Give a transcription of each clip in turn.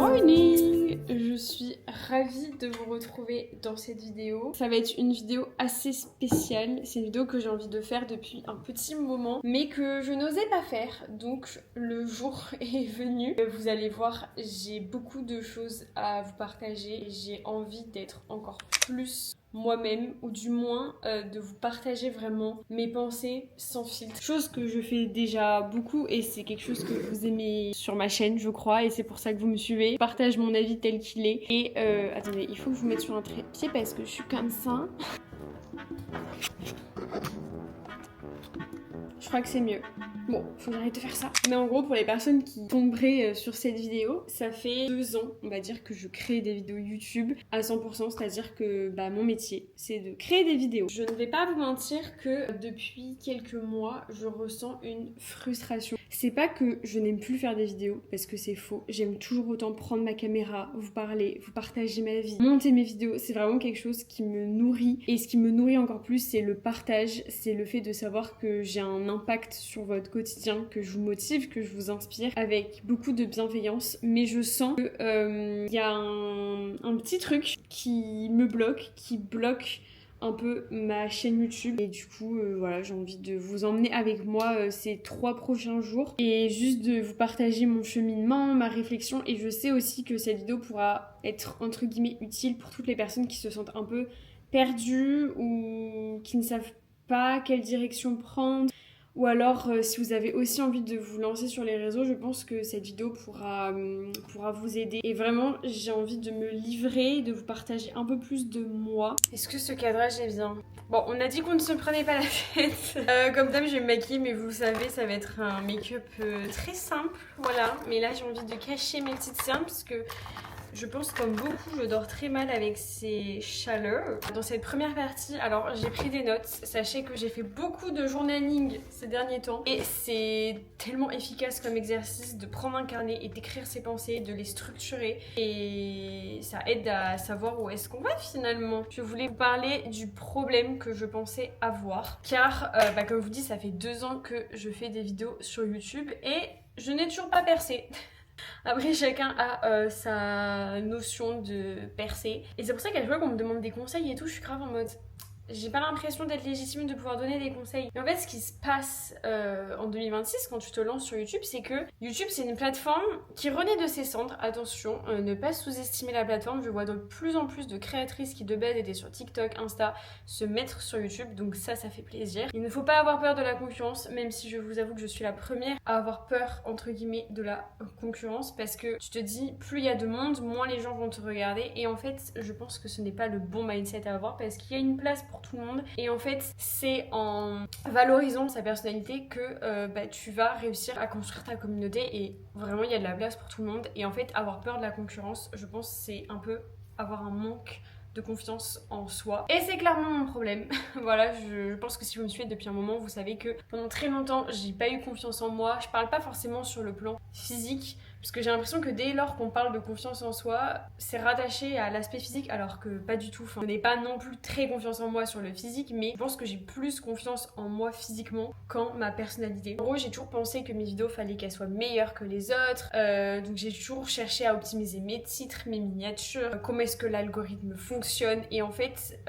morning! Je suis ravie de vous retrouver dans cette vidéo. Ça va être une vidéo assez spéciale. C'est une vidéo que j'ai envie de faire depuis un petit moment, mais que je n'osais pas faire. Donc le jour est venu. Vous allez voir, j'ai beaucoup de choses à vous partager. J'ai envie d'être encore plus moi-même, ou du moins de vous partager vraiment mes pensées sans filtre. Chose que je fais déjà beaucoup et c'est quelque chose que vous aimez sur ma chaîne, je crois, et c'est pour ça que vous me suivez. Je partage mon avis tel qu'il est. Et attendez, il faut que je vous mette sur un trépied parce que je suis comme ça. Je crois que c'est mieux. Bon, faut que j'arrête de faire ça. Mais en gros, pour les personnes qui tomberaient sur cette vidéo, ça fait 2 ans, on va dire, que je crée des vidéos YouTube à 100%, c'est-à-dire que mon métier, c'est de créer des vidéos. Je ne vais pas vous mentir que depuis quelques mois, je ressens une frustration. C'est pas que je n'aime plus faire des vidéos, parce que c'est faux. J'aime toujours autant prendre ma caméra, vous parler, vous partager ma vie, monter mes vidéos. C'est vraiment quelque chose qui me nourrit. Et ce qui me nourrit encore plus, c'est le partage, c'est le fait de savoir que j'ai un impact sur votre quotidien, que je vous motive, que je vous inspire avec beaucoup de bienveillance. Mais je sens que y a un petit truc qui me bloque, qui bloque un peu ma chaîne YouTube, et du coup voilà, j'ai envie de vous emmener avec moi ces 3 prochains jours et juste de vous partager mon cheminement, ma réflexion. Et je sais aussi que cette vidéo pourra être entre guillemets utile pour toutes les personnes qui se sentent un peu perdues ou qui ne savent pas quelle direction prendre. Ou alors, si vous avez aussi envie de vous lancer sur les réseaux, je pense que cette vidéo pourra vous aider. Et vraiment, j'ai envie de me livrer, de vous partager un peu plus de moi. Est-ce que ce cadrage est bien? Bon, on a dit qu'on ne se prenait pas la tête. Comme d'hab, je vais me maquiller, mais vous le savez, ça va être un make-up très simple. Voilà, mais là, j'ai envie de cacher mes petites cernes parce que je pense comme beaucoup, je dors très mal avec ces chaleurs. Dans cette première partie, alors j'ai pris des notes. Sachez que j'ai fait beaucoup de journaling ces derniers temps. Et c'est tellement efficace comme exercice de prendre un carnet et d'écrire ses pensées, de les structurer. Et ça aide à savoir où est-ce qu'on va finalement. Je voulais vous parler du problème que je pensais avoir. Car, comme je vous dis, ça fait 2 ans que je fais des vidéos sur YouTube et je n'ai toujours pas percé. Après, chacun a sa notion de percer. Et c'est pour ça qu'à chaque fois qu'on me demande des conseils et tout, je suis grave en mode... J'ai pas l'impression d'être légitime de pouvoir donner des conseils. Mais en fait, ce qui se passe en 2026 quand tu te lances sur YouTube, c'est que YouTube, c'est une plateforme qui renaît de ses cendres. Attention, ne pas sous-estimer la plateforme. Je vois de plus en plus de créatrices qui de base étaient sur TikTok, Insta, se mettre sur YouTube. Donc ça fait plaisir. Il ne faut pas avoir peur de la concurrence, même si je vous avoue que je suis la première à avoir peur, entre guillemets, de la concurrence. Parce que tu te dis, plus il y a de monde, moins les gens vont te regarder. Et en fait, je pense que ce n'est pas le bon mindset à avoir parce qu'il y a une place pour tout le monde. Et en fait, c'est en valorisant sa personnalité que tu vas réussir à construire ta communauté. Et vraiment, il y a de la place pour tout le monde. Et en fait, avoir peur de la concurrence, je pense, c'est un peu avoir un manque de confiance en soi. Et c'est clairement mon problème. Voilà, je pense que si vous me suivez depuis un moment, vous savez que pendant très longtemps, j'ai pas eu confiance en moi. Je parle pas forcément sur le plan physique, parce que j'ai l'impression que dès lors qu'on parle de confiance en soi, c'est rattaché à l'aspect physique, alors que pas du tout. Enfin, je n'ai pas non plus très confiance en moi sur le physique, mais je pense que j'ai plus confiance en moi physiquement qu'en ma personnalité. En gros, j'ai toujours pensé que mes vidéos, fallait qu'elles soient meilleures que les autres. Donc j'ai toujours cherché à optimiser mes titres, mes miniatures, comment est-ce que l'algorithme fonctionne. Et en fait,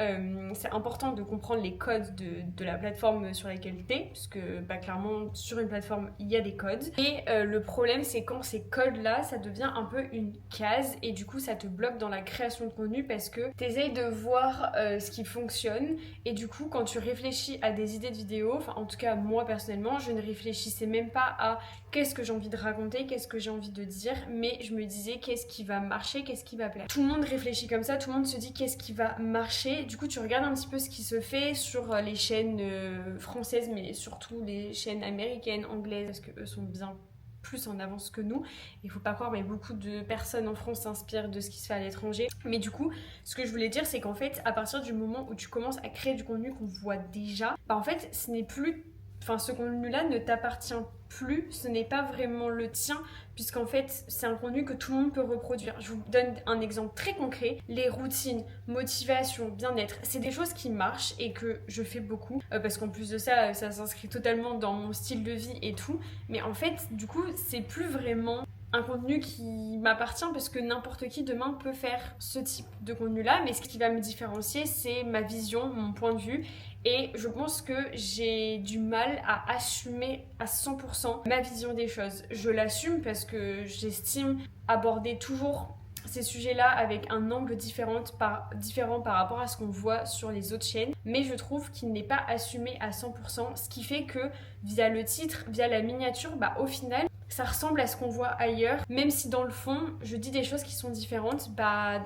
c'est important de comprendre les codes de la plateforme sur laquelle t'es, parce que clairement, sur une plateforme, il y a des codes. Et le problème, c'est quand ces codes là, ça devient un peu une case et du coup ça te bloque dans la création de contenu parce que t'essayes de voir ce qui fonctionne. Et du coup, quand tu réfléchis à des idées de vidéos, enfin en tout cas moi personnellement, je ne réfléchissais même pas à qu'est-ce que j'ai envie de raconter, qu'est-ce que j'ai envie de dire, mais je me disais qu'est-ce qui va marcher, qu'est-ce qui va plaire. Tout le monde réfléchit comme ça, tout le monde se dit qu'est-ce qui va marcher. Du coup, tu regardes un petit peu ce qui se fait sur les chaînes françaises, mais surtout les chaînes américaines, anglaises, parce que eux sont bien plus en avance que nous. Il faut pas croire, mais beaucoup de personnes en France s'inspirent de ce qui se fait à l'étranger. Mais du coup, ce que je voulais dire, c'est qu'en fait, à partir du moment où tu commences à créer du contenu qu'on voit déjà, en fait, ce n'est plus... Enfin, ce contenu-là ne t'appartient plus, ce n'est pas vraiment le tien, puisqu'en fait, c'est un contenu que tout le monde peut reproduire. Je vous donne un exemple très concret. Les routines, motivation, bien-être, c'est des choses qui marchent et que je fais beaucoup, parce qu'en plus de ça, ça s'inscrit totalement dans mon style de vie et tout. Mais en fait, du coup, c'est plus vraiment un contenu qui m'appartient parce que n'importe qui demain peut faire ce type de contenu-là, mais ce qui va me différencier, c'est ma vision, mon point de vue. Et je pense que j'ai du mal à assumer à 100% ma vision des choses. Je l'assume parce que j'estime aborder toujours ces sujets-là avec un angle différent par rapport à ce qu'on voit sur les autres chaînes. Mais je trouve qu'il n'est pas assumé à 100%, ce qui fait que via le titre, via la miniature, au final, ça ressemble à ce qu'on voit ailleurs, même si dans le fond, je dis des choses qui sont différentes,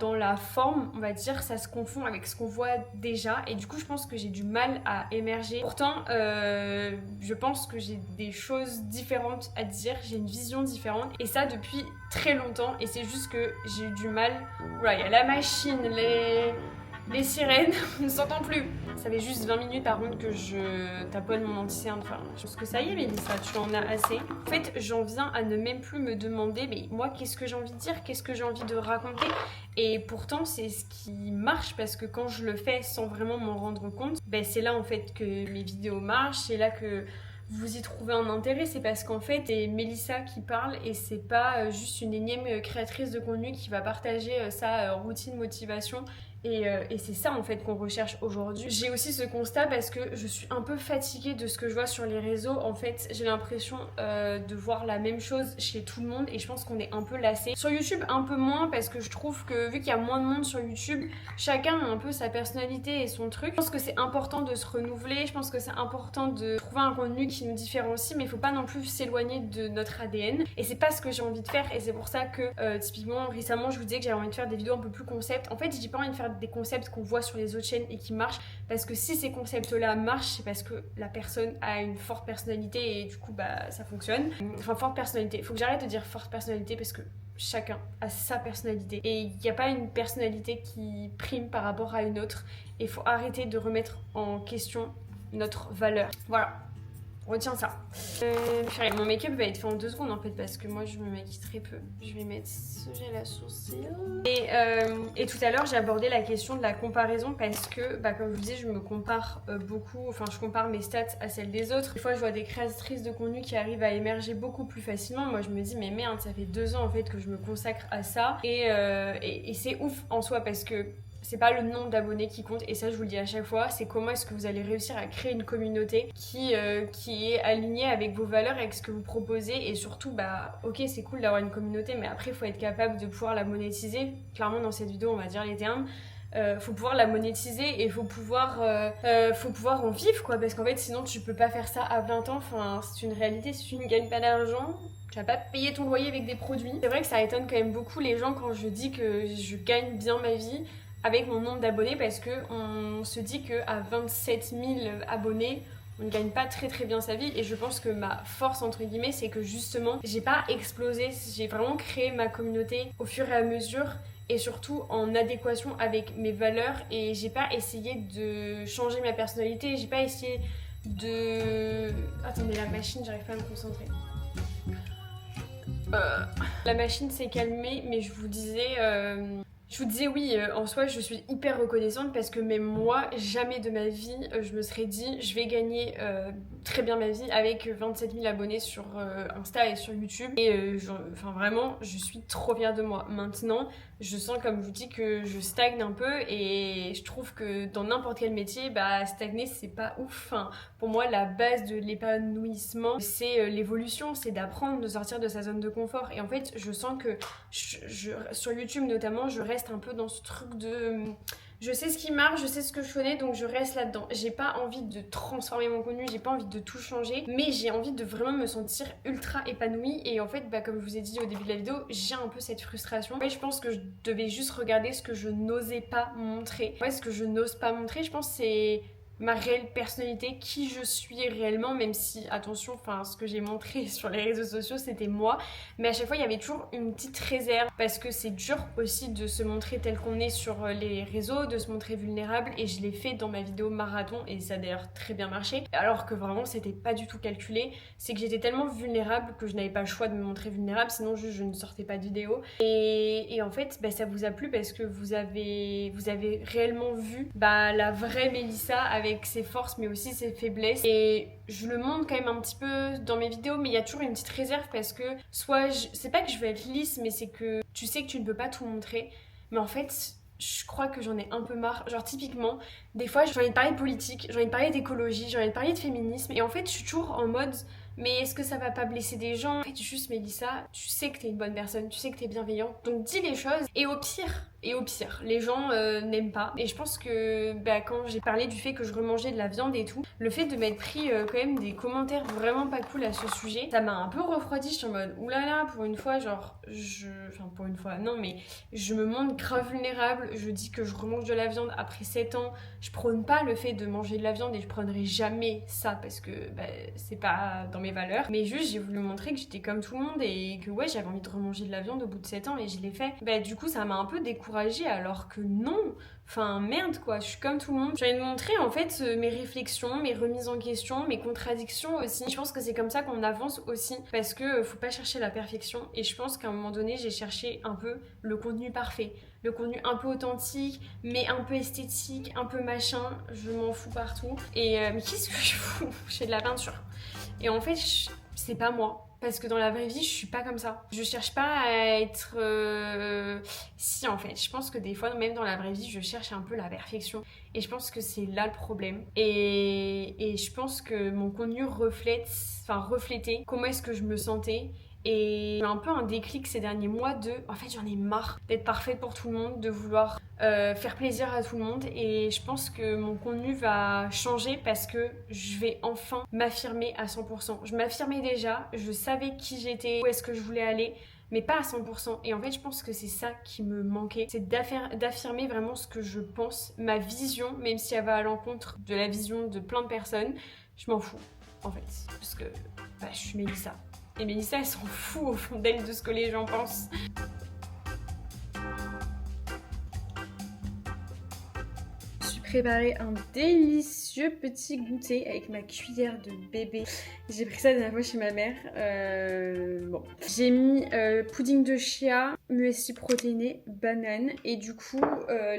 dans la forme, on va dire, ça se confond avec ce qu'on voit déjà, et du coup, je pense que j'ai du mal à émerger. Pourtant, je pense que j'ai des choses différentes à dire, j'ai une vision différente, et ça depuis très longtemps, et c'est juste que j'ai eu du mal. Voilà, il y a la machine, les sirènes, on ne s'entend plus. Ça fait juste 20 minutes par contre que je taponne mon anti-cerne. Enfin, je pense que ça y est, Mélissa, tu en as assez. En fait, j'en viens à ne même plus me demander, mais moi, qu'est-ce que j'ai envie de dire, qu'est-ce que j'ai envie de raconter. Et pourtant, c'est ce qui marche parce que quand je le fais sans vraiment m'en rendre compte, c'est là en fait que mes vidéos marchent, c'est là que vous y trouvez un intérêt, c'est parce qu'en fait c'est Mélissa qui parle et c'est pas juste une énième créatrice de contenu qui va partager sa routine motivation. Et c'est ça en fait qu'on recherche aujourd'hui. J'ai aussi ce constat parce que je suis un peu fatiguée de ce que je vois sur les réseaux. En fait, j'ai l'impression de voir la même chose chez tout le monde et je pense qu'on est un peu lassé. Sur YouTube, un peu moins parce que je trouve que vu qu'il y a moins de monde sur YouTube, chacun a un peu sa personnalité et son truc. Je pense que c'est important de se renouveler, je pense que c'est important de trouver un contenu qui nous différencie, mais il faut pas non plus s'éloigner de notre ADN. Et c'est pas ce que j'ai envie de faire et c'est pour ça que typiquement récemment je vous disais que j'avais envie de faire des vidéos un peu plus concept. En fait, j'ai pas envie de faire des concepts qu'on voit sur les autres chaînes et qui marchent parce que si ces concepts là marchent, c'est parce que la personne a une forte personnalité et du coup ça fonctionne. Enfin, forte personnalité, faut que j'arrête de dire forte personnalité parce que chacun a sa personnalité et il n'y a pas une personnalité qui prime par rapport à une autre et il faut arrêter de remettre en question notre valeur. Voilà, retiens ça. Mon make-up va être fait en 2 secondes en fait parce que moi je me maquille très peu. Je vais mettre ce gel à sourcils. Et tout à l'heure j'ai abordé la question de la comparaison parce que comme je vous disais je me compare beaucoup, enfin je compare mes stats à celles des autres. Des fois je vois des créatrices de contenu qui arrivent à émerger beaucoup plus facilement. Moi je me dis mais merde, ça fait 2 ans en fait que je me consacre à ça et c'est ouf en soi parce que c'est pas le nombre d'abonnés qui compte et ça je vous le dis à chaque fois, c'est comment est-ce que vous allez réussir à créer une communauté qui est alignée avec vos valeurs, avec ce que vous proposez et surtout ok c'est cool d'avoir une communauté mais après il faut être capable de pouvoir la monétiser. Clairement dans cette vidéo on va dire les termes. Faut pouvoir la monétiser et faut pouvoir en vivre quoi parce qu'en fait sinon tu peux pas faire ça à plein temps, enfin c'est une réalité, si tu ne gagnes pas d'argent tu vas pas payer ton loyer avec des produits. C'est vrai que ça étonne quand même beaucoup les gens quand je dis que je gagne bien ma vie avec mon nombre d'abonnés parce que on se dit qu'à 27 000 abonnés on ne gagne pas très très bien sa vie et je pense que ma force entre guillemets c'est que justement j'ai pas explosé, j'ai vraiment créé ma communauté au fur et à mesure et surtout en adéquation avec mes valeurs et j'ai pas essayé de changer ma personnalité, j'ai pas essayé de... Attendez, la machine, j'arrive pas à me concentrer. La machine s'est calmée mais je vous disais oui, en soi je suis hyper reconnaissante parce que même moi, jamais de ma vie, je me serais dit je vais gagner très bien ma vie avec 27 000 abonnés sur Insta et sur YouTube. Et vraiment, je suis trop fière de moi. Maintenant, je sens comme je vous dis que je stagne un peu et je trouve que dans n'importe quel métier, stagner c'est pas ouf. Enfin, pour moi, la base de l'épanouissement, c'est l'évolution, c'est d'apprendre, de sortir de sa zone de confort. Et en fait, je sens que sur YouTube notamment, je reste un peu dans ce truc de... Je sais ce qui marche, je sais ce que je connais, donc je reste là-dedans. J'ai pas envie de transformer mon contenu, j'ai pas envie de tout changer, mais j'ai envie de vraiment me sentir ultra épanouie. Et en fait, comme je vous ai dit au début de la vidéo, j'ai un peu cette frustration. En fait, je pense que je devais juste regarder ce que je n'osais pas montrer. Ouais, ce que je n'ose pas montrer, je pense que c'est ma réelle personnalité, qui je suis réellement, même si, attention, ce que j'ai montré sur les réseaux sociaux, c'était moi. Mais à chaque fois, il y avait toujours une petite réserve, parce que c'est dur aussi de se montrer tel qu'on est sur les réseaux, de se montrer vulnérable, et je l'ai fait dans ma vidéo marathon, et ça a d'ailleurs très bien marché, alors que vraiment, c'était pas du tout calculé. C'est que j'étais tellement vulnérable que je n'avais pas le choix de me montrer vulnérable, sinon juste je ne sortais pas de vidéo. Et en fait, ça vous a plu parce que vous avez réellement vu la vraie Mélissa avec avec ses forces mais aussi ses faiblesses. Et je le montre quand même un petit peu dans mes vidéos, mais il y a toujours une petite réserve parce que c'est pas que je veux être lisse, mais c'est que tu sais que tu ne peux pas tout montrer. Mais en fait, je crois que j'en ai un peu marre. Genre typiquement, des fois j'ai envie de parler de politique, j'ai envie de parler d'écologie, j'ai envie de parler de féminisme. Et en fait, je suis toujours en mode... Mais est-ce que ça va pas blesser des gens? En fait, juste Mélissa, tu sais que t'es une bonne personne, tu sais que t'es bienveillante, donc dis les choses. Et au pire, les gens n'aiment pas. Et je pense que quand j'ai parlé du fait que je remangeais de la viande et tout, le fait de m'être pris quand même des commentaires vraiment pas cool à ce sujet, ça m'a un peu refroidi. Je suis en mode oulala, pour une fois, genre, pour une fois, non, mais je me montre grave vulnérable. Je dis que je remange de la viande après 7 ans. Je prône pas le fait de manger de la viande et je prônerai jamais ça parce que c'est pas dans mes valeurs. Mais juste, j'ai voulu montrer que j'étais comme tout le monde et que ouais, j'avais envie de remanger de la viande au bout de 7 ans et je l'ai fait. Du coup, ça m'a un peu découragée alors que non. Enfin, merde quoi, je suis comme tout le monde. J'ai envie de montrer en fait mes réflexions, mes remises en question, mes contradictions aussi. Je pense que c'est comme ça qu'on avance aussi parce que faut pas chercher la perfection et je pense qu'à un moment donné, j'ai cherché un peu le contenu parfait. Le contenu un peu authentique, mais un peu esthétique, un peu machin, je m'en fous partout. Et mais qu'est-ce que je fous? Je fais de la peinture. Et en fait, c'est pas moi. Parce que dans la vraie vie, je suis pas comme ça. Je cherche pas à être... Si, en fait, je pense que des fois, même dans la vraie vie, je cherche un peu la perfection. Et je pense que c'est là le problème. Et je pense que mon contenu reflétait comment est-ce que je me sentais. Et j'ai un peu un déclic ces derniers mois en fait j'en ai marre d'être parfaite pour tout le monde, de vouloir faire plaisir à tout le monde et je pense que mon contenu va changer parce que je vais enfin m'affirmer à 100%. Je m'affirmais déjà, je savais qui j'étais, où est-ce que je voulais aller, mais pas à 100%. Et en fait je pense que c'est ça qui me manquait, c'est d'affirmer vraiment ce que je pense, ma vision, même si elle va à l'encontre de la vision de plein de personnes, je m'en fous en fait, parce que je suis Mélissa. Et Mélissa, elle s'en fout au fond d'elle de ce que les gens pensent. J'ai préparé un délicieux petit goûter avec ma cuillère de bébé. J'ai pris ça la dernière fois chez ma mère. Bon. J'ai mis pudding de chia, muesli protéiné, banane. Et du coup,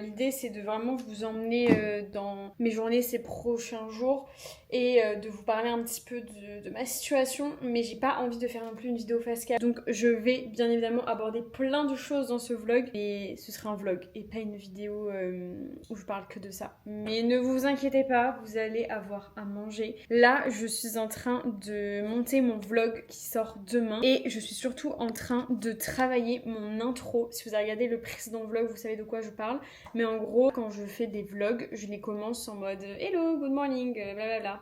l'idée c'est de vraiment vous emmener dans mes journées ces prochains jours et de vous parler un petit peu de ma situation. Mais j'ai pas envie de faire non plus une vidéo face cam. Donc je vais bien évidemment aborder plein de choses dans ce vlog. Et ce sera un vlog et pas une vidéo où je parle que de ça. Mais ne vous inquiétez pas, vous allez avoir à manger. Là, je suis en train de monter mon vlog qui sort demain et je suis surtout en train de travailler mon intro. Si vous avez regardé le précédent vlog, vous savez de quoi je parle. Mais en gros, quand je fais des vlogs, je les commence en mode hello, good morning, blablabla.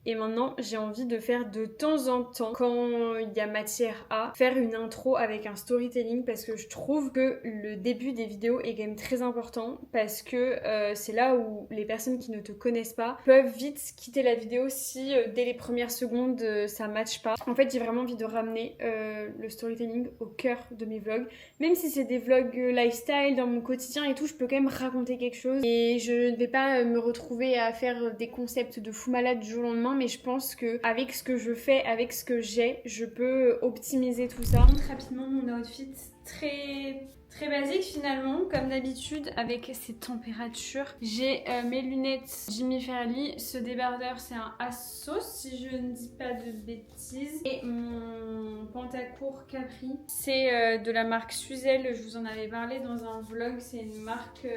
Et maintenant, j'ai envie de faire de temps en temps, quand il y a matière à, faire une intro avec un storytelling parce que je trouve que le début des vidéos est quand même très important parce que c'est là où les personnes qui ne te connaissent pas peuvent vite quitter la vidéo si dès les premières secondes ça matche pas. En fait, j'ai vraiment envie de ramener le storytelling au cœur de mes vlogs. Même si c'est des vlogs lifestyle dans mon quotidien et tout, je peux quand même raconter quelque chose. Et je ne vais pas me retrouver à faire des concepts de fou malade du jour au lendemain, mais je pense que avec ce que je fais, avec ce que j'ai, je peux optimiser tout ça. Je montre rapidement mon outfit très basique finalement, comme d'habitude, avec ces températures. J'ai mes lunettes Jimmy Fairly, ce débardeur c'est un Assos si je ne dis pas de bêtises, et mon pantacourt Capri c'est de la marque Suzel. Je vous en avais parlé dans un vlog, c'est une marque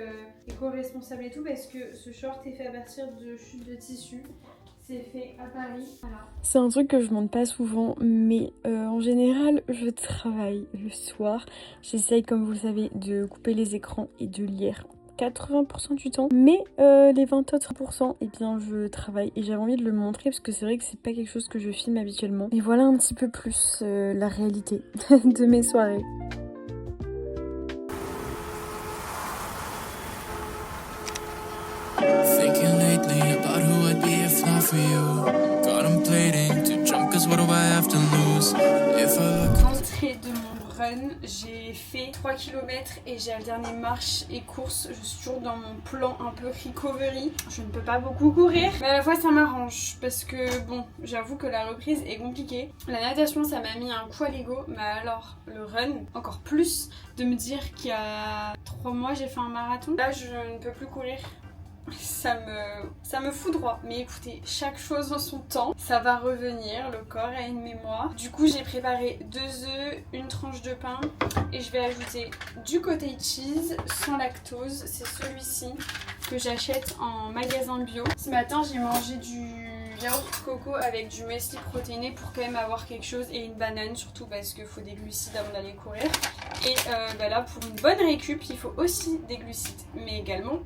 éco-responsable et tout parce que ce short est fait à partir de chutes de tissu. C'est fait à Paris, voilà. C'est un truc que je montre pas souvent, mais en général, je travaille le soir. J'essaye, comme vous le savez, de couper les écrans et de lire 80% du temps. Mais les 20 autres %, eh bien, je travaille. Et j'avais envie de le montrer parce que c'est vrai que c'est pas quelque chose que je filme habituellement. Et voilà un petit peu plus la réalité de mes soirées. For you, contemplating too drunk, 'cause what do I have to lose if I... Rentrée de mon run, j'ai fait 3 km et j'ai alterné marche et course. Je suis toujours dans mon plan un peu recovery. Je ne peux pas beaucoup courir, mais à la fois ça m'arrange parce que bon, j'avoue que la reprise est compliquée. La natation ça m'a mis un coup à l'ego, mais alors le run encore plus, de me dire qu'il y a 3 mois j'ai fait un marathon. Là je ne peux plus courir. ça me fout droit. Mais écoutez, chaque chose en son temps, ça va revenir, le corps a une mémoire. Du coup, j'ai préparé 2 œufs, une tranche de pain et je vais ajouter du cottage cheese sans lactose. C'est celui-ci que j'achète en magasin bio. Ce matin, j'ai mangé du yaourt coco avec du muesli protéiné pour quand même avoir quelque chose et une banane, surtout parce qu'il faut des glucides avant d'aller courir. Et là, pour une bonne récup, il faut aussi des glucides, mais également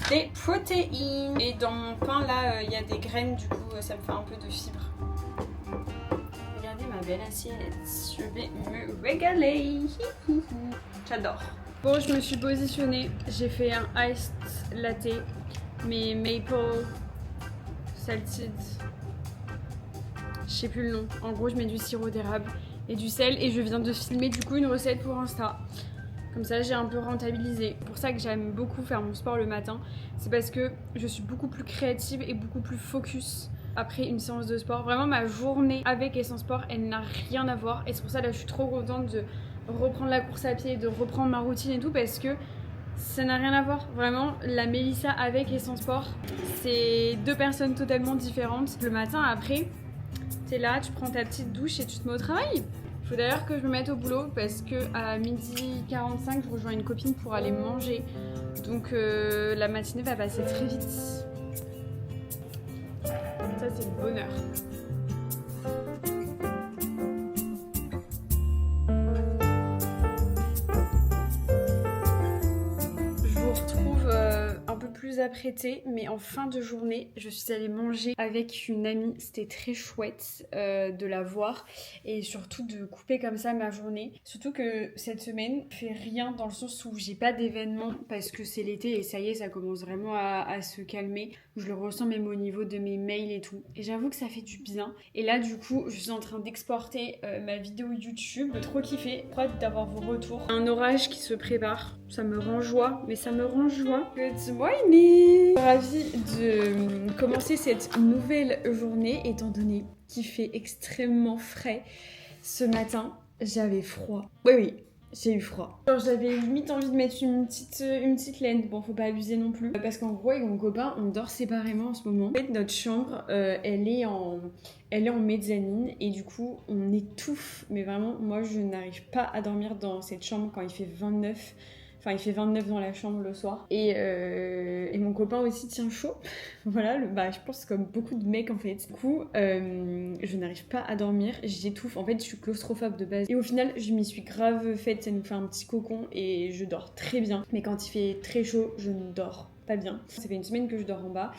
des protéines. Et dans mon pain là, il y a des graines, du coup ça me fait un peu de fibres. Regardez ma belle assiette, je vais me régaler. J'adore. Bon, je me suis positionnée, j'ai fait un iced latte, mais maple salted, je sais plus le nom. En gros, je mets du sirop d'érable et du sel et je viens de filmer du coup une recette pour Insta. Comme ça, j'ai un peu rentabilisé. C'est pour ça que j'aime beaucoup faire mon sport le matin. C'est parce que je suis beaucoup plus créative et beaucoup plus focus après une séance de sport. Vraiment, ma journée avec et sans sport, elle n'a rien à voir. Et c'est pour ça là, je suis trop contente de reprendre la course à pied, de reprendre ma routine et tout parce que ça n'a rien à voir. Vraiment, la Mélissa avec et sans sport, c'est 2 personnes totalement différentes. Le matin, après, t'es là, tu prends ta petite douche et tu te mets au travail. Il faut d'ailleurs que je me mette au boulot parce que à 12h45, je rejoins une copine pour aller manger. Donc la matinée va passer très vite. Ça, c'est le bonheur. Je vous retrouve un peu plus apprêtée, mais en fin de journée, je suis allée manger avec une amie. C'était très chouette de la voir et surtout de couper comme ça ma journée. Surtout que cette semaine, je fais rien dans le sens où j'ai pas d'événements parce que c'est l'été et ça y est, ça commence vraiment à se calmer. Je le ressens même au niveau de mes mails et tout. Et j'avoue que ça fait du bien. Et là, du coup, je suis en train d'exporter ma vidéo YouTube. Trop kiffé. Hâte d'avoir vos retours. Un orage qui se prépare. Ça me rend joie, mais ça me rend joie. Good morning! Ravie de commencer cette nouvelle journée étant donné qu'il fait extrêmement frais. Ce matin, j'avais froid. Oui, j'ai eu froid. Genre, j'avais limite envie de mettre une petite laine. Bon, faut pas abuser non plus. Parce qu'en gros, avec mon copain, on dort séparément en ce moment. En fait, notre chambre, elle est en mezzanine et du coup, on étouffe. Mais vraiment, moi, je n'arrive pas à dormir dans cette chambre quand il fait 29. Enfin, il fait 29 dans la chambre le soir. Et mon copain aussi tient chaud. Voilà, je pense comme beaucoup de mecs en fait. Du coup, je n'arrive pas à dormir. J'étouffe. En fait, je suis claustrophobe de base. Et au final, je m'y suis grave faite. Ça nous fait un petit cocon et je dors très bien. Mais quand il fait très chaud, je ne dors pas bien. Ça fait une semaine que je dors en bas.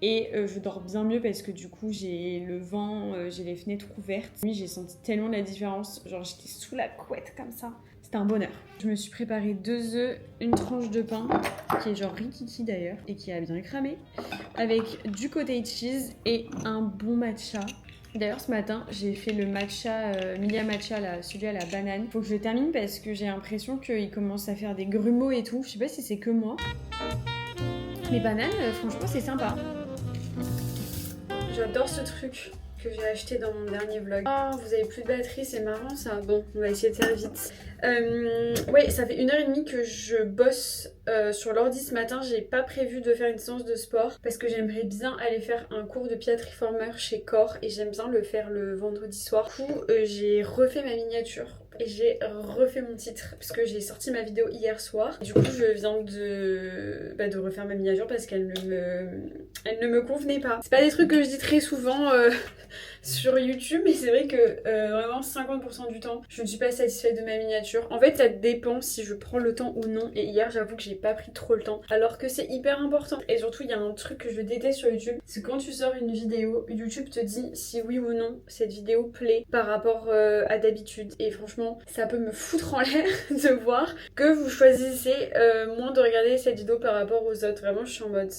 Et je dors bien mieux parce que du coup j'ai le vent, j'ai les fenêtres ouvertes. Oui, j'ai senti tellement la différence. Genre j'étais sous la couette comme ça. C'était un bonheur. Je me suis préparé 2 œufs, une tranche de pain, qui est genre rikiki d'ailleurs, et qui a bien cramé, avec du cottage cheese et un bon matcha. D'ailleurs ce matin j'ai fait le matcha, Milia matcha, là, celui à la banane. Faut que je termine parce que j'ai l'impression qu'il commence à faire des grumeaux et tout. Je sais pas si c'est que moi. Mais banane, franchement c'est sympa. J'adore ce truc que j'ai acheté dans mon dernier vlog. Oh, vous avez plus de batterie, c'est marrant ça. Bon, on va essayer de faire vite. Ouais, ça fait 1h30 que je bosse sur l'ordi ce matin. J'ai pas prévu de faire une séance de sport parce que j'aimerais bien aller faire un cours de pied reformer chez Core et j'aime bien le faire le vendredi soir. Du coup, j'ai refait ma miniature. Et j'ai refait mon titre parce que j'ai sorti ma vidéo hier soir. Du coup, je viens de refaire ma miniature parce qu'elle ne me convenait pas. C'est pas des trucs que je dis très souvent sur YouTube, mais c'est vrai que vraiment 50% du temps, je ne suis pas satisfaite de ma miniature. En fait, ça dépend si je prends le temps ou non. Et hier, j'avoue que j'ai pas pris trop le temps, alors que c'est hyper important. Et surtout, il y a un truc que je déteste sur YouTube, c'est quand tu sors une vidéo, YouTube te dit si oui ou non cette vidéo plaît par rapport à d'habitude. Et franchement, ça peut me foutre en l'air de voir que vous choisissez moins de regarder cette vidéo par rapport aux autres. Vraiment, je suis en mode...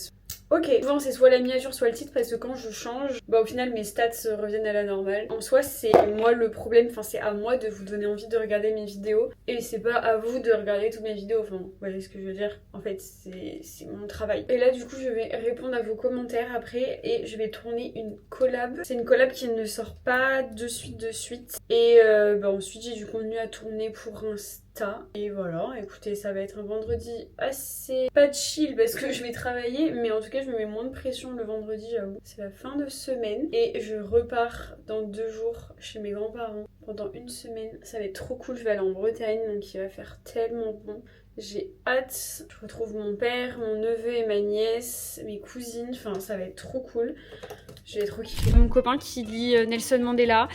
Ok, souvent c'est soit la miniature soit le titre parce que quand je change, au final mes stats reviennent à la normale. En soi c'est moi le problème, enfin c'est à moi de vous donner envie de regarder mes vidéos et c'est pas à vous de regarder toutes mes vidéos, enfin vous voyez ce que je veux dire. En fait c'est mon travail. Et là du coup je vais répondre à vos commentaires après et je vais tourner une collab. C'est une collab qui ne sort pas de suite. Et ensuite j'ai du contenu à tourner pour Insta. Insta. Et voilà, écoutez, ça va être un vendredi assez pas chill parce que je vais travailler, mais en tout cas je me mets moins de pression le vendredi, j'avoue. C'est la fin de semaine et je repars dans 2 jours chez mes grands-parents pendant une semaine. Ça va être trop cool, je vais aller en Bretagne, donc il va faire tellement bon. J'ai hâte, je retrouve mon père, mon neveu et ma nièce, mes cousines, enfin ça va être trop cool. Je vais trop kiffer. Mon copain qui lit Nelson Mandela,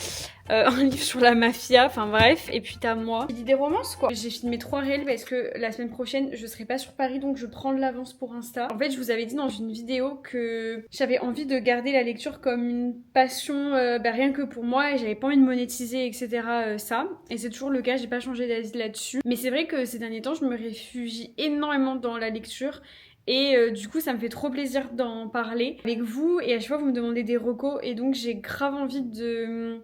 un livre sur la mafia, enfin bref. Et puis t'as moi qui lit des romances quoi. J'ai filmé 3 réels parce que la semaine prochaine je serai pas sur Paris donc je prends de l'avance pour Insta. En fait je vous avais dit dans une vidéo que j'avais envie de garder la lecture comme une passion rien que pour moi et j'avais pas envie de monétiser etc. Ça. Et c'est toujours le cas, j'ai pas changé d'avis là-dessus. Mais c'est vrai que ces derniers temps je me réfugie énormément dans la lecture. Et du coup ça me fait trop plaisir d'en parler avec vous et à chaque fois vous me demandez des recos et donc j'ai grave envie de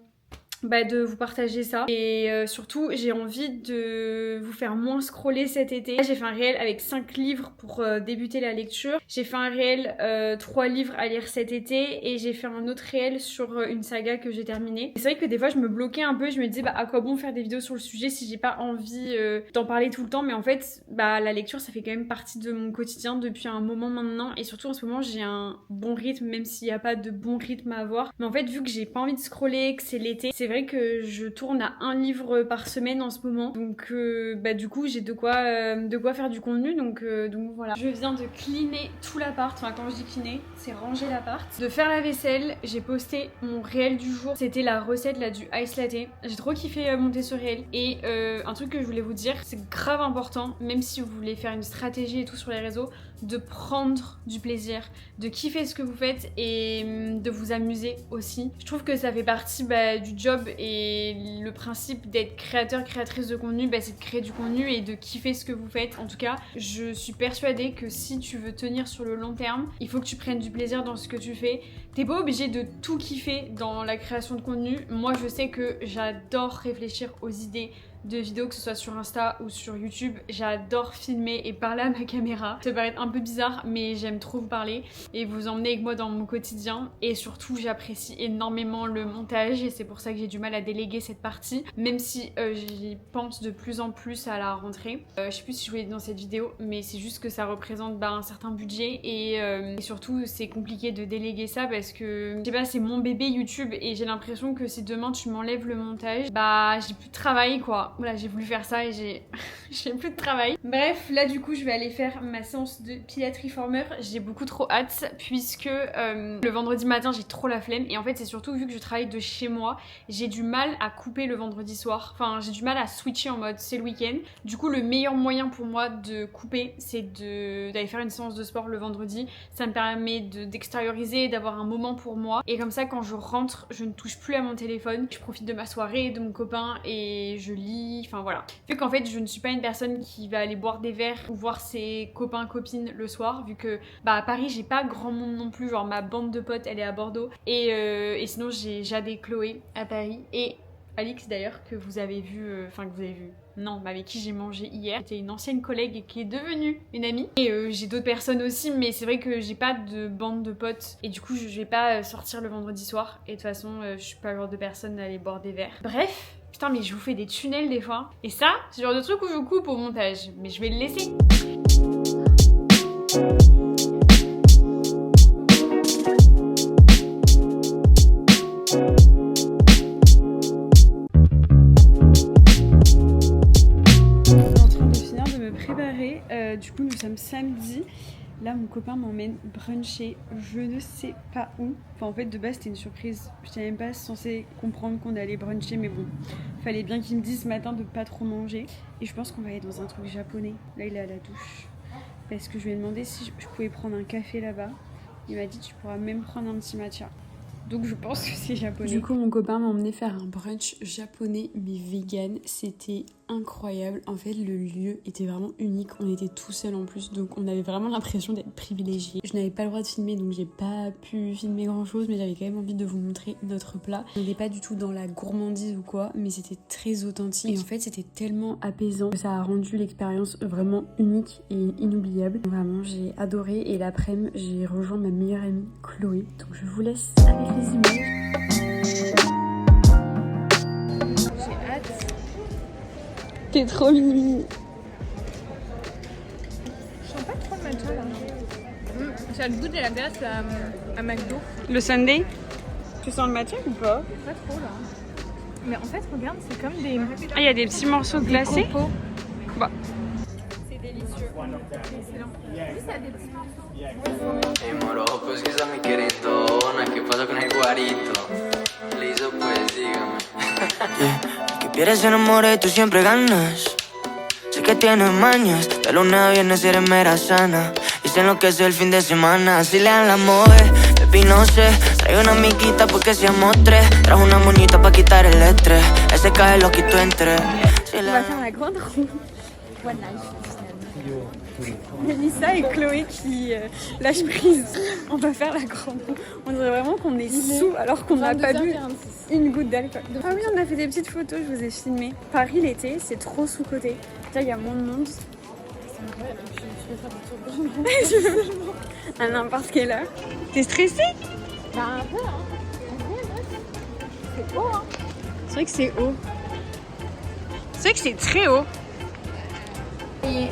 vous partager ça et surtout j'ai envie de vous faire moins scroller cet été. Là, j'ai fait un réel avec 5 livres pour débuter la lecture. J'ai fait un réel 3 livres à lire cet été et j'ai fait un autre réel sur une saga que j'ai terminée. C'est vrai que des fois je me bloquais un peu, je me disais à quoi bon faire des vidéos sur le sujet si j'ai pas envie d'en parler tout le temps, mais en fait la lecture ça fait quand même partie de mon quotidien depuis un moment maintenant et surtout en ce moment j'ai un bon rythme même s'il n'y a pas de bon rythme à avoir. Mais en fait vu que j'ai pas envie de scroller, que c'est l'été, c'est vrai que je tourne à 1 livre par semaine en ce moment. Donc du coup j'ai de quoi faire du contenu donc voilà. Je viens de cleaner tout l'appart, enfin quand je dis cleaner, c'est ranger l'appart. De faire la vaisselle, j'ai posté mon réel du jour, c'était la recette là du ice latte. J'ai trop kiffé monter ce réel. Et un truc que je voulais vous dire, c'est grave important, même si vous voulez faire une stratégie et tout sur les réseaux, de prendre du plaisir, de kiffer ce que vous faites et de vous amuser aussi. Je trouve que ça fait partie du job et le principe d'être créateur, créatrice de contenu, c'est de créer du contenu et de kiffer ce que vous faites. En tout cas, je suis persuadée que si tu veux tenir sur le long terme, il faut que tu prennes du plaisir dans ce que tu fais. T'es pas obligé de tout kiffer dans la création de contenu. Moi, je sais que j'adore réfléchir aux idées de vidéos, que ce soit sur Insta ou sur YouTube. J'adore filmer et parler à ma caméra. Ça peut paraître un peu bizarre, mais j'aime trop vous parler et vous emmener avec moi dans mon quotidien. Et surtout, j'apprécie énormément le montage et c'est pour ça que j'ai du mal à déléguer cette partie, même si j'y pense de plus en plus à la rentrée. Je sais plus si je voulais dire dans cette vidéo, mais c'est juste que ça représente un certain budget et surtout, c'est compliqué de déléguer ça parce que, je sais pas, c'est mon bébé YouTube et j'ai l'impression que si demain tu m'enlèves le montage, j'ai plus de travail quoi. Voilà, j'ai voulu faire ça et j'ai plus de travail. Bref, là du coup je vais aller faire ma séance de Pilates Reformer. J'ai beaucoup trop hâte puisque le vendredi matin j'ai trop la flemme et en fait c'est surtout vu que je travaille de chez moi, j'ai du mal à couper le vendredi soir. Enfin j'ai du mal à switcher en mode c'est le week-end. Du coup le meilleur moyen pour moi de couper c'est d'aller faire une séance de sport le vendredi. Ça me permet d'extérioriser, d'avoir un moment pour moi et comme ça quand je rentre je ne touche plus à mon téléphone. Je profite de ma soirée, de mon copain et je lis. Enfin voilà. Vu qu'en fait je ne suis pas une personne qui va aller boire des verres ou voir ses copains copines le soir, vu que à Paris j'ai pas grand monde non plus, genre ma bande de potes elle est à Bordeaux et sinon j'ai Jade et Chloé à Paris et Alix d'ailleurs que vous avez vu, non, avec qui j'ai mangé hier. C'était une ancienne collègue et qui est devenue une amie. Et j'ai d'autres personnes aussi, mais c'est vrai que j'ai pas de bande de potes. Et du coup, je vais pas sortir le vendredi soir. Et de toute façon, je suis pas le genre de personne à aller boire des verres. Bref, putain, mais je vous fais des tunnels des fois. Et ça, c'est le genre de truc où je coupe au montage. Mais je vais le laisser. Du coup nous sommes samedi, là mon copain m'emmène bruncher, je ne sais pas où, enfin en fait de base c'était une surprise, je n'étais même pas censée comprendre qu'on allait bruncher mais bon, fallait bien qu'il me dise ce matin de pas trop manger et je pense qu'on va aller dans un truc japonais, là il est à la douche, parce que je lui ai demandé si je pouvais prendre un café là-bas, il m'a dit tu pourras même prendre un petit matcha. Donc je pense que c'est japonais. Du coup mon copain m'a emmené faire un brunch japonais mais vegan, c'était incroyable. En fait le lieu était vraiment unique, on était tout seul en plus donc on avait vraiment l'impression d'être privilégiés. Je n'avais pas le droit de filmer donc j'ai pas pu filmer grand chose mais j'avais quand même envie de vous montrer notre plat. On n'était pas du tout dans la gourmandise ou quoi mais c'était très authentique et en fait c'était tellement apaisant que ça a rendu l'expérience vraiment unique et inoubliable. Vraiment j'ai adoré et l'après-midi j'ai rejoint ma meilleure amie Chloé donc je vous laisse avec les images. J'ai hâte. T'es trop mimi. Je sens pas trop le matcha là. Ça a le goût de la glace à McDo. Le Sunday? Tu sens le matcha ou pas? Pas trop là. Mais en fait, regarde, c'est comme des. Ah, il y a des petits morceaux glacés? Copeaux. Bah. C'est délicieux. Excellent. Oui, ça a des petits morceaux. Y moro, pues quizá mi queridona, ¿qué pasa con el guarito? Listo, pues dígame. Que pierdes en amor y tú siempre ganas. Sé que tienes mañas, de lunes a viernes eres mera sana. Y se enloquece el fin de semana, si le dan la mover, baby no sé. Traigo una amiguita porque seamos tres. Trajo una moñita pa' quitar el estrés. Ese cae lo quito en tres. Si On le va faire la grande roue. One Life, Mélissa et Chloé qui lâchent prise. On va faire la grande roue. On dirait vraiment qu'on est sous alors qu'on n'a pas bu une goutte d'alcool. Ah oui, on a fait des petites photos, je vous ai filmé. Paris l'été, c'est trop sous-coté. Là, il y a moins de monde. À n'importe quelle heure. T'es stressée? Bah, un peu, hein. C'est haut, hein. C'est vrai que c'est haut. C'est vrai que c'est très haut. Et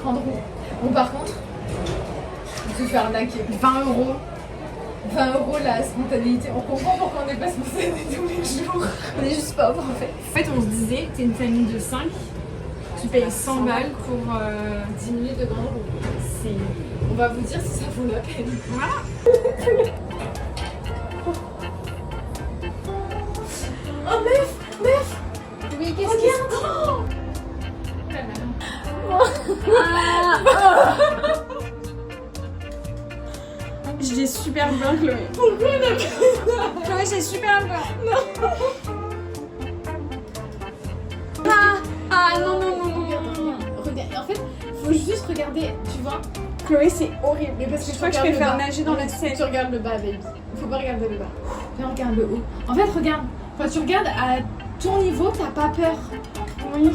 grande roue. Bon, par contre, je vais faire arnaquer. 20 €. 20 € la spontanéité. On comprend pourquoi on n'est pas spontané tous les jours. On est juste pauvres en fait. En fait, on se disait, t'es une famille de 5, tu payes 100 balles pour 10 minutes de grande roue. On va vous dire si ça vaut la peine. Voilà. Oh meuf. Oui, qu'est-ce qu'il y a? J'ai super peur, Chloé. Pourquoi on a peur? Chloé, j'ai super peur. Non. Ah non. Regarde. En fait, faut juste regarder, tu vois. Chloé, c'est horrible. Mais parce que Je crois que je préfère nager dans la Seine. Seine. Tu regardes le bas, baby. Faut pas regarder le bas. Viens, regarde le haut. En fait, regarde. Quand tu regardes à ton niveau, t'as pas peur. Oui.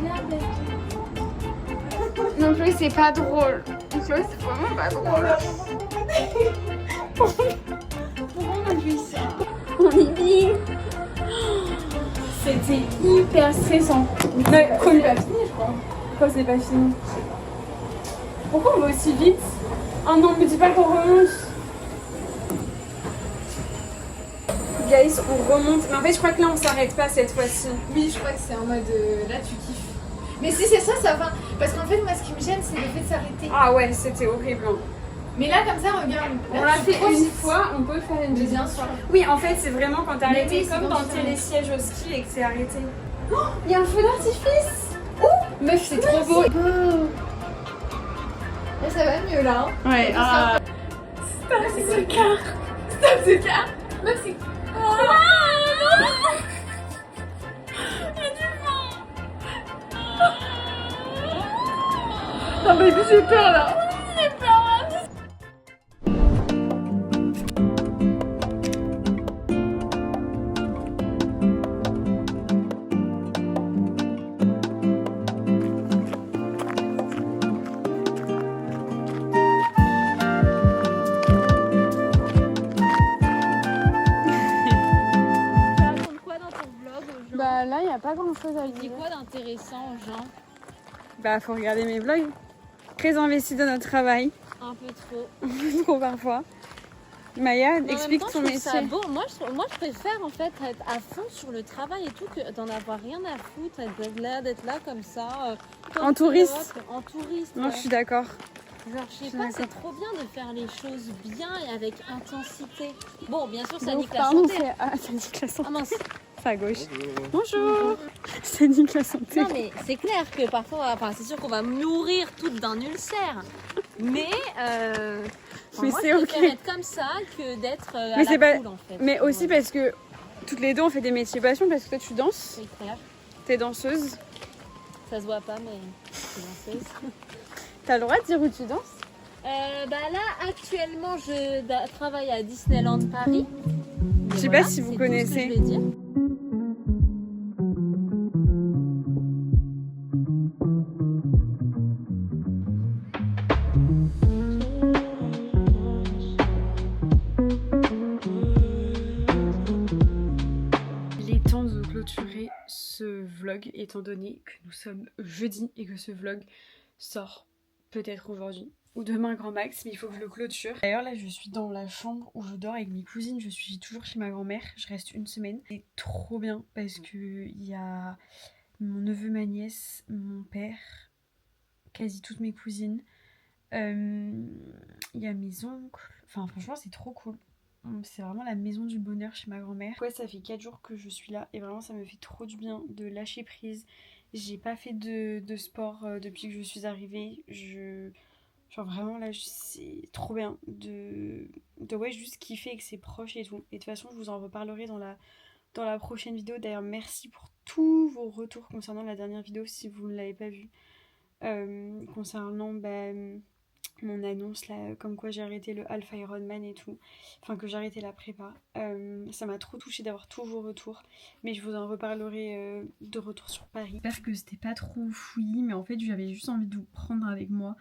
Regarde. Non, Chloé, c'est pas drôle. Chloé, c'est vraiment pas drôle. Pourquoi on a vu ça? On est bien. C'était hyper stressant. Mais quoi, c'est pas fini, je crois. Quoi, c'est pas fini? Pourquoi on va aussi vite? Oh non, me dis pas qu'on remonte. Guys, on remonte. Mais en fait, je crois que là, on s'arrête pas cette fois-ci. Oui, je crois que c'est en mode là, tu kiffes. Mais si c'est ça, ça va. Parce qu'en fait, moi, ce qui me gêne, c'est le fait de s'arrêter. Ah ouais, c'était horrible. Mais là, comme ça, regarde. On Là, l'a tu fait crois une que fois, on peut le faire une deuxième Bien sûr. Oui, en fait, c'est vraiment quand t'es Mais arrêté, oui, c'est comme quand dans tu les t'arrêtes. sièges au ski et que c'est arrêté. Il y a un feu d'artifice. Meuf, c'est trop beau. Là, ça va mieux, là. Hein. Ouais, ah. Stop ce car. Stop ce car. Même si... Non, baby, j'ai peur là. Quoi dans ton vlog aux gens? Bah là, il n'y a pas grand chose à Tu dis dire. quoi d'intéressant aux gens? Bah, faut regarder mes vlogs. Très investie dans notre travail. Un peu trop. Trop parfois. Maya, Mais en explique même temps, ton je trouve ça métier. beau. Moi, je préfère en fait être à fond sur le travail et tout que d'en avoir rien à foutre, d'être là comme ça. Comme En touriste. En touriste. Non, ouais. je suis d'accord. Genre, je sais pas, c'est trop bien de faire les choses bien et avec intensité. Bon, bien sûr, ça De nique ouf, la pardon, santé. c'est... Ah, ça nique la santé. Ah mince. C'est à gauche. Bonjour. Ça nique la santé. Non, mais c'est clair que parfois, enfin, c'est sûr qu'on va mourir toutes d'un ulcère. Mais, Mais moi, c'est je ok. préfère être comme ça que d'être à Mais la c'est pas- poule, en fait. Mais aussi parce que toutes les deux, on fait des métiers passion parce que toi, tu danses. C'est clair. T'es danseuse. Ça se voit pas, mais c'est danseuse. T'as le droit de dire où tu danses? Bah là, actuellement, je travaille à Disneyland Paris. Je Et sais voilà, pas si vous c'est tout ce connaissez. que je vais dire. Il est temps de clôturer ce vlog. vlog étant donné que nous sommes jeudi et que ce vlog sort peut-être aujourd'hui ou demain grand max, mais il faut que je le clôture. D'ailleurs là je suis dans la chambre où je dors avec mes cousines, je suis toujours chez ma grand-mère, je reste une semaine. C'est trop bien parce que il y a mon neveu, ma nièce, mon père, quasi toutes mes cousines, il y a mes oncles, enfin franchement c'est trop cool. C'est vraiment la maison du bonheur chez ma grand-mère. Ouais, ça fait 4 jours que je suis là et vraiment ça me fait trop du bien de lâcher prise. J'ai pas fait de sport depuis que je suis arrivée. Genre vraiment là c'est trop bien de ouais juste kiffer avec ses proches et tout. Et de toute façon je vous en reparlerai dans la prochaine vidéo. D'ailleurs merci pour tous vos retours concernant la dernière vidéo si vous ne l'avez pas vue. Concernant mon annonce là comme quoi j'ai arrêté le Alpha Ironman et tout. Enfin que j'ai arrêté la prépa. Ça m'a trop touchée d'avoir tous vos retours. Mais je vous en reparlerai de retour sur Paris. J'espère que c'était pas trop fouillis mais en fait j'avais juste envie de vous prendre avec moi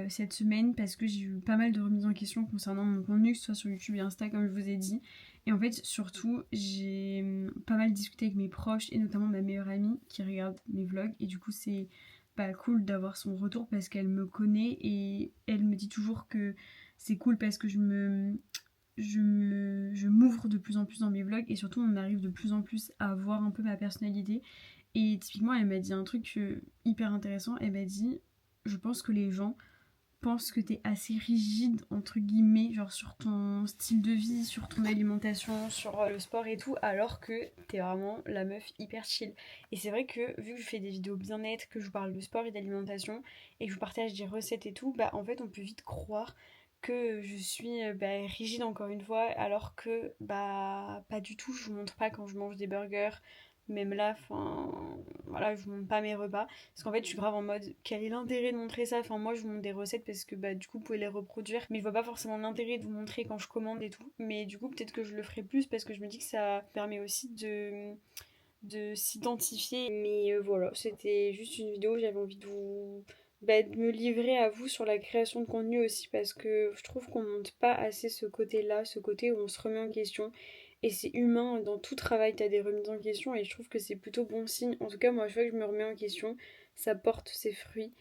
cette semaine parce que j'ai eu pas mal de remises en question concernant mon contenu, que ce soit sur YouTube et Insta comme je vous ai dit. Et en fait surtout j'ai pas mal discuté avec mes proches et notamment ma meilleure amie qui regarde mes vlogs et du coup c'est pas cool d'avoir son retour parce qu'elle me connaît et elle me dit toujours que c'est cool parce que je m'ouvre de plus en plus dans mes vlogs et surtout on arrive de plus en plus à voir un peu ma personnalité. Et typiquement elle m'a dit un truc hyper intéressant, elle m'a dit je pense que les gens pense que t'es assez rigide entre guillemets genre sur ton style de vie, sur ton alimentation, sur le sport et tout, alors que t'es vraiment la meuf hyper chill. Et c'est vrai que vu que je fais des vidéos bien-être, que je vous parle de sport et d'alimentation et que je vous partage des recettes et tout, bah en fait on peut vite croire que je suis rigide encore une fois, alors que bah pas du tout. Je vous montre pas quand je mange des burgers, même là, enfin voilà, je vous montre pas mes repas parce qu'en fait je suis grave en mode quel est l'intérêt de montrer ça. Enfin moi je vous montre des recettes parce que bah du coup vous pouvez les reproduire, mais je vois pas forcément l'intérêt de vous montrer quand je commande et tout. Mais du coup peut-être que je le ferai plus parce que je me dis que ça permet aussi de s'identifier. Mais voilà, c'était juste une vidéo, j'avais envie de vous de me livrer à vous sur la création de contenu aussi parce que je trouve qu'on monte pas assez ce côté-là, ce côté où on se remet en question. Et c'est humain, dans tout travail t'as des remises en question et je trouve que c'est plutôt bon signe. En tout cas moi je vois que je me remets en question, ça porte ses fruits.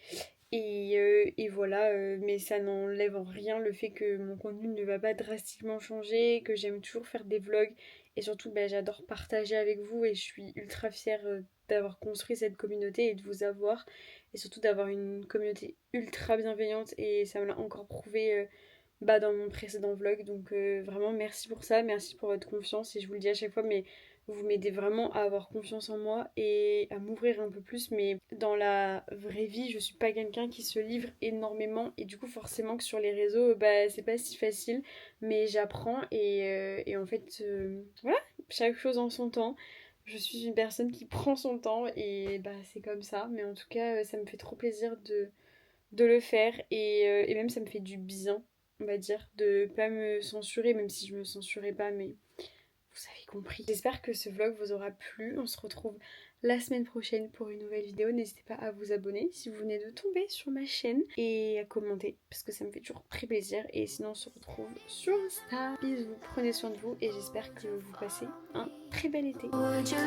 Et voilà, mais ça n'enlève en rien le fait que mon contenu ne va pas drastiquement changer, que j'aime toujours faire des vlogs et surtout j'adore partager avec vous et je suis ultra fière d'avoir construit cette communauté et de vous avoir et surtout d'avoir une communauté ultra bienveillante et ça me l'a encore prouvé dans mon précédent vlog. Donc vraiment merci pour ça, merci pour votre confiance et je vous le dis à chaque fois mais vous m'aidez vraiment à avoir confiance en moi et à m'ouvrir un peu plus. Mais dans la vraie vie je suis pas quelqu'un qui se livre énormément et du coup forcément que sur les réseaux c'est pas si facile, mais j'apprends et en fait voilà, chaque chose en son temps. Je suis une personne qui prend son temps et c'est comme ça, mais en tout cas ça me fait trop plaisir de le faire et même ça me fait du bien, on va dire, de pas me censurer, même si je me censurais pas, mais vous avez compris. J'espère que ce vlog vous aura plu. On se retrouve la semaine prochaine pour une nouvelle vidéo. N'hésitez pas à vous abonner si vous venez de tomber sur ma chaîne et à commenter parce que ça me fait toujours très plaisir. Et sinon on se retrouve sur Insta. Bisous, prenez soin de vous et j'espère que vous passez un très bel été. Ciao.